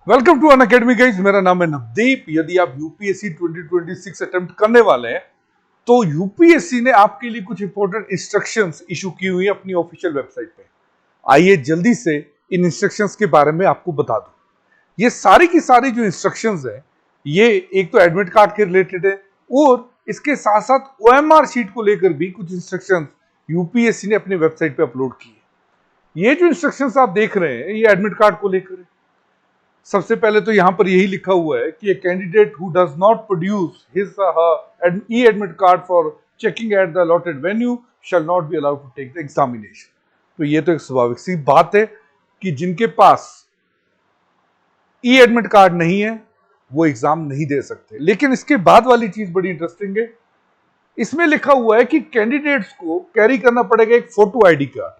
Welcome to Unacademy guys. मेरा नाम है नवदीप। यदि आप यूपीएससी 2026 अटेम्प्ट करने वाले हैं तो यूपीएससी ने आपके लिए कुछ इंपॉर्टेंट इंस्ट्रक्शंस इशू की हुई है अपनी ऑफिशियल वेबसाइट पे। आइए जल्दी से इन इंस्ट्रक्शंस के बारे में आपको बता दूं। ये सारी की सारी जो इंस्ट्रक्शंस है ये एक तो एडमिट कार्ड के रिलेटेड है और इसके साथ साथ ओएमआर शीट को लेकर भी कुछ इंस्ट्रक्शंस यूपीएससी ने अपनी वेबसाइट पे अपलोड की है। ये जो इंस्ट्रक्शंस आप देख रहे हैं ये एडमिट कार्ड को लेकर है। सबसे पहले तो यहां पर यही लिखा हुआ है कि candidate who does not produce his e admit card for checking at the allotted venue shall not be allowed to take the examination. तो ये तो एक स्वाभाविक सी बात है कि जिनके पास ई एडमिट कार्ड नहीं है वो एग्जाम नहीं दे सकते। लेकिन इसके बाद वाली चीज बड़ी इंटरेस्टिंग है। इसमें लिखा हुआ है कि कैंडिडेट्स को कैरी करना पड़ेगा एक फोटो आईडी कार्ड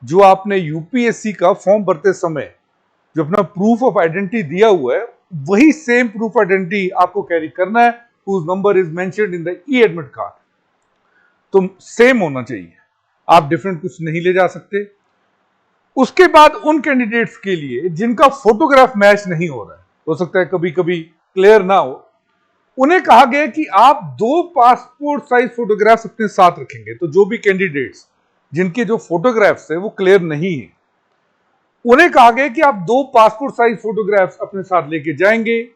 जो आपने यूपीएससी का फॉर्म भरते समय जो अपना प्रूफ ऑफ आइडेंटिटी दिया हुआ है वही सेम प्रूफ आइडेंटिटी आपको कैरी करना है whose number is mentioned in the E admit card. तो सेम होना चाहिए, आप डिफरेंट कुछ नहीं ले जा सकते। उसके बाद उन कैंडिडेट्स के लिए जिनका फोटोग्राफ मैच नहीं हो सकता है कभी कभी क्लियर ना हो, उन्हें कहा गया कि आप 2 पासपोर्ट साइज फोटोग्राफ्स अपने साथ रखेंगे। तो जो भी कैंडिडेट्स जिनके जो फोटोग्राफ्स है वो क्लियर नहीं है उन्हें कहा गया कि आप 2 पासपोर्ट साइज फोटोग्राफ्स अपने साथ लेके जाएंगे,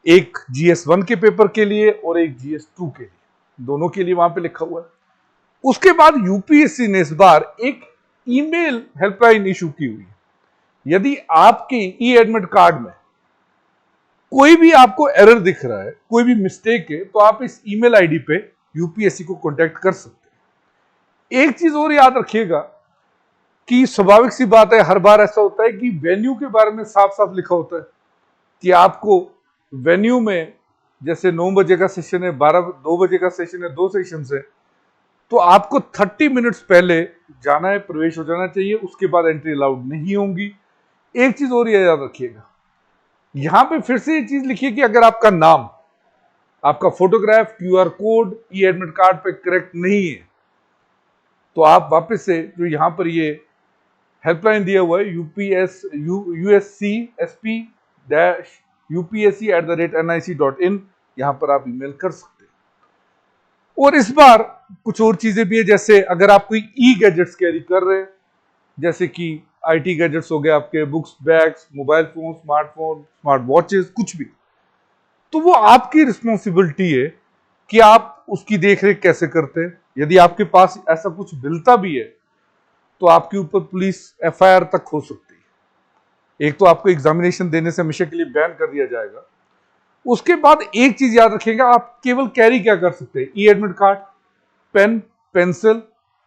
एक GS1 के पेपर के लिए और एक GS2 के लिए, दोनों के लिए वहां पे लिखा हुआ है। उसके बाद यूपीएससी ने इस बार एक ईमेल हेल्पलाइन इशू की हुई है। यदि आपके ई एडमिट कार्ड में कोई भी आपको एरर दिख रहा है, कोई भी मिस्टेक है, तो आप इस ईमेल आईडी पे यूपीएससी को कांटेक्ट कर सकते हैं। एक चीज और याद रखिएगा कि स्वाभाविक सी बात है, हर बार ऐसा होता है कि वेन्यू के बारे में साफ साफ लिखा होता है कि आपको वेन्यू में जैसे 9 बजे का सेशन है, 2 बजे का सेशन है, 2 सेशन है, तो आपको 30 मिनट्स पहले जाना है, प्रवेश हो जाना चाहिए। उसके बाद एंट्री अलाउड नहीं होगी। एक चीज और याद रखिएगा, यहां पे फिर से ये चीज लिखिए कि अगर आपका नाम, आपका फोटोग्राफ, QR कोड ई एडमिट कार्ड पे करेक्ट नहीं है तो आप वापस से जो यहां पर ये हेल्पलाइन दिया हुआ है UPSC-UPSC@nic.in, यहां पर आप ईमेल कर सकते हैं। और इस बार कुछ और चीजें भी है, जैसे अगर आप कोई ई गैजेट्स कैरी कर रहे हैं, जैसे कि IT गैजेट्स हो गए आपके, books, bags, mobile phone, smartphone, smart watches, कुछ भी, तो वो आपकी रिस्पॉन्सिबिलिटी है कि आप उसकी देखरेख कैसे करते हैं। यदि आपके पास ऐसा कुछ मिलता भी है तो आपके ऊपर पुलिस FIR तक हो सकती है। एक तो आपको एग्जामिनेशन देने से हमेशा के लिए बैन कर दिया जाएगा। उसके बाद एक चीज याद रखिएगा, आप केवल कैरी क्या कर सकते हैं, e admit card, pen, pencil,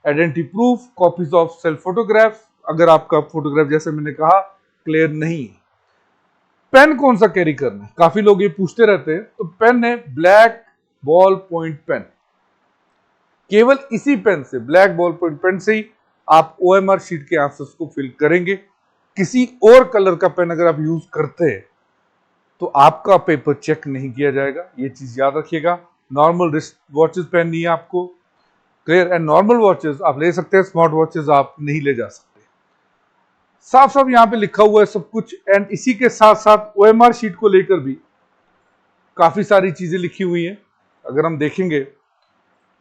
identity proof, copies of self photographs अगर आपका फोटोग्राफ जैसे मैंने कहा क्लियर नहीं है। पेन कौन सा कैरी करना है, काफी लोग ये पूछते रहते हैं। तो पेन है ब्लैक बॉल पॉइंट पेन। केवल इसी पेन से, ब्लैक बॉल पॉइंट पेन से ही आप OMR शीट के आंसर्स को फिल करेंगे। किसी और कलर का पेन अगर आप यूज करते हैं तो आपका पेपर चेक नहीं किया जाएगा, ये चीज याद रखिएगा। नॉर्मल रिस्ट वॉचेस पहननी है आपको, क्लियर। एंड नॉर्मल वॉचेस आप ले सकते हैं, स्मार्ट वॉचेस आप नहीं ले जा सकते। साफ साफ यहां पे लिखा हुआ है सब कुछ। एंड इसी के साथ साथ OMR शीट को लेकर भी काफी सारी चीजें लिखी हुई हैं। अगर हम देखेंगे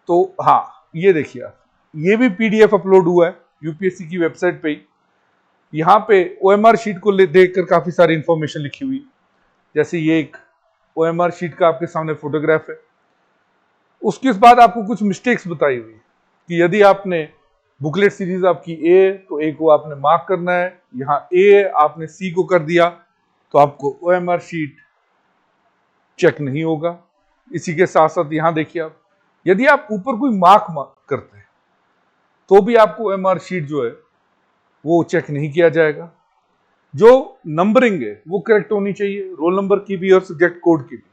तो हाँ, ये देखिए आप, ये भी PDF अपलोड हुआ है यूपीएससी की वेबसाइट पे ही। यहां पे OMR शीट को देखकर काफी सारी इंफॉर्मेशन लिखी हुई, जैसे ये एक OMR शीट का आपके सामने फोटोग्राफ है। उसके बाद आपको कुछ मिस्टेक्स बताई हुई कि यदि आपने बुकलेट सीरीज आपकी A तो A को आपने मार्क करना है, यहाँ A आपने C को कर दिया तो आपको OMR शीट चेक नहीं होगा। इसी के साथ साथ यहां देखिए आप, यदि आप ऊपर कोई मार्क करते हैं तो भी आपको OMR शीट जो है वो चेक नहीं किया जाएगा। जो नंबरिंग है वो करेक्ट होनी चाहिए, रोल नंबर की भी और सब्जेक्ट कोड की भी।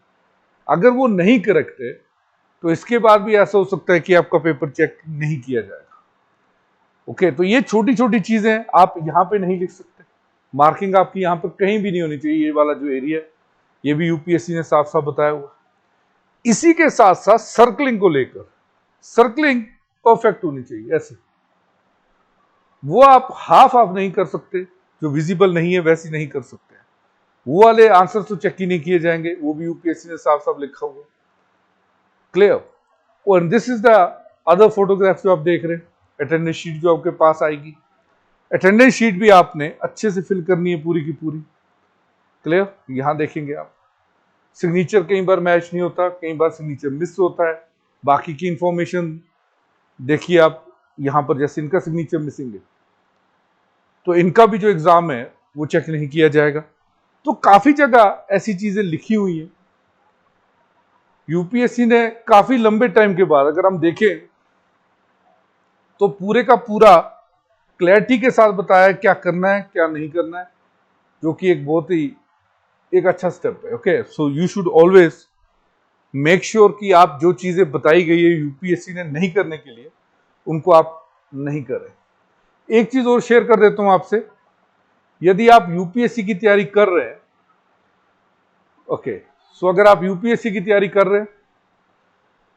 अगर वो नहीं करेक्ट है तो इसके बाद भी ऐसा हो सकता है कि आपका पेपर चेक नहीं किया जाएगा। ओके, तो ये छोटी छोटी चीजें आप यहां पे नहीं लिख सकते। मार्किंग आपकी यहां पर कहीं भी नहीं होनी चाहिए। ये वाला जो एरिया है ये भी यूपीएससी ने साफ साफ बताया हुआ। इसी के साथ साथ सर्कलिंग को लेकर, सर्कलिंग परफेक्ट होनी चाहिए। ऐसे वो आप हाफ नहीं कर सकते, जो विजिबल नहीं है वैसी नहीं कर सकते। वो वाले आंसर तो चेक ही नहीं किए जाएंगे, वो भी यूपीएससी ने साफ साफ लिखा हुआ। क्लियर। और this is the other photograph जो आप देख रहे हैं, अटेंडेंस शीट जो आपके पास आएगी। अटेंडेंस शीट भी आपने अच्छे से फिल करनी है पूरी की पूरी। क्लियर। यहां देखेंगे आप, सिग्नेचर कई बार मैच नहीं होता, कई बार सिग्नेचर मिस होता है। बाकी की इंफॉर्मेशन देखिए आप यहां पर, जैसे इनका सिग्नेचर मिसिंग है तो इनका भी जो एग्जाम है वो चेक नहीं किया जाएगा। तो काफी जगह ऐसी चीजें लिखी हुई हैं। यूपीएससी ने काफी लंबे टाइम के बाद अगर हम देखें तो पूरे का पूरा क्लैरिटी के साथ बताया क्या करना है क्या नहीं करना है, जो कि एक बहुत ही एक अच्छा स्टेप है। Okay, so you should always make sure कि आप जो चीजें बताई गई है यूपीएससी ने नहीं करने के लिए, उनको आप नहीं करें। एक चीज और शेयर कर देता हूं आपसे, यदि आप यूपीएससी की तैयारी कर रहे हैं, ओके, सो अगर आप यूपीएससी की तैयारी कर रहे हैं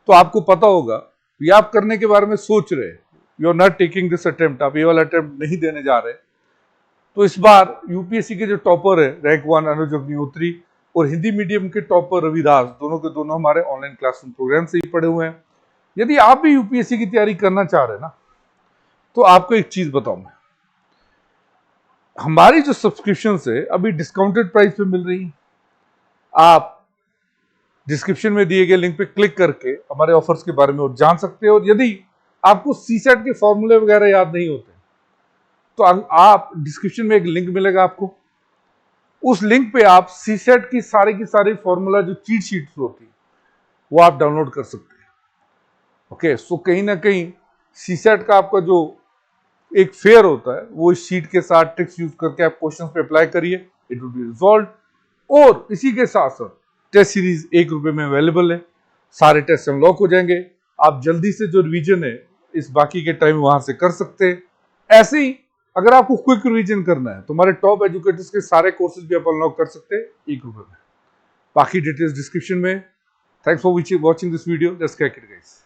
तो आपको पता होगा कि आप करने के बारे में सोच रहे हैं, you are not taking this attempt, आप ये वाला अटेम्प्ट नहीं देने जा रहे। तो इस बार यूपीएससी के जो टॉपर है रैंक 1 अनुज अग्निहोत्री और हिंदी मीडियम के टॉपर रविदास, दोनों के दोनों हमारे ऑनलाइन क्लासरूम प्रोग्राम से ही पढ़े हुए हैं। यदि आप भी यूपीएससी की तैयारी करना चाह रहे हैं ना, तो आपको एक चीज बताऊं मैं, हमारी जो सब्सक्रिप्शन है अभी डिस्काउंटेड प्राइस पे मिल रही है। आप डिस्क्रिप्शन में दिए गए लिंक पे क्लिक करके हमारे ऑफर्स के बारे में और जान सकते हो। और यदि आपको सीसेट के फॉर्मूले वगैरह याद नहीं होते तो आप डिस्क्रिप्शन में एक लिंक मिलेगा आपको, उस लिंक पे आप सीसेट की सारी फॉर्मूला जो चीट शीट्स होती है वो आप डाउनलोड कर सकते हैं। ओके, सो कहीं ना कहीं सीसेट का आपका जो एक फेयर होता है वो इस शीट के साथ ट्रिक्स यूज करके आप क्वेश्चन पे अप्लाई करिए, इट विल बी रिजॉल्व। और इसी के साथ साथ टेस्ट सीरीज ₹1 में अवेलेबल है, सारे टेस्ट अनलॉक हो जाएंगे। आप जल्दी से जो रिवीजन है इस बाकी के टाइम वहां से कर सकते हैं। ऐसे ही अगर आपको क्विक रिवीजन करना है तो हमारे टॉप एजुकेटर्स के सारे कोर्सेज भी आप अनलॉक कर सकते हैं ₹1 में। बाकी डिटेल्स डिस्क्रिप्शन में। Thanks for watching this video, let's crack it guys.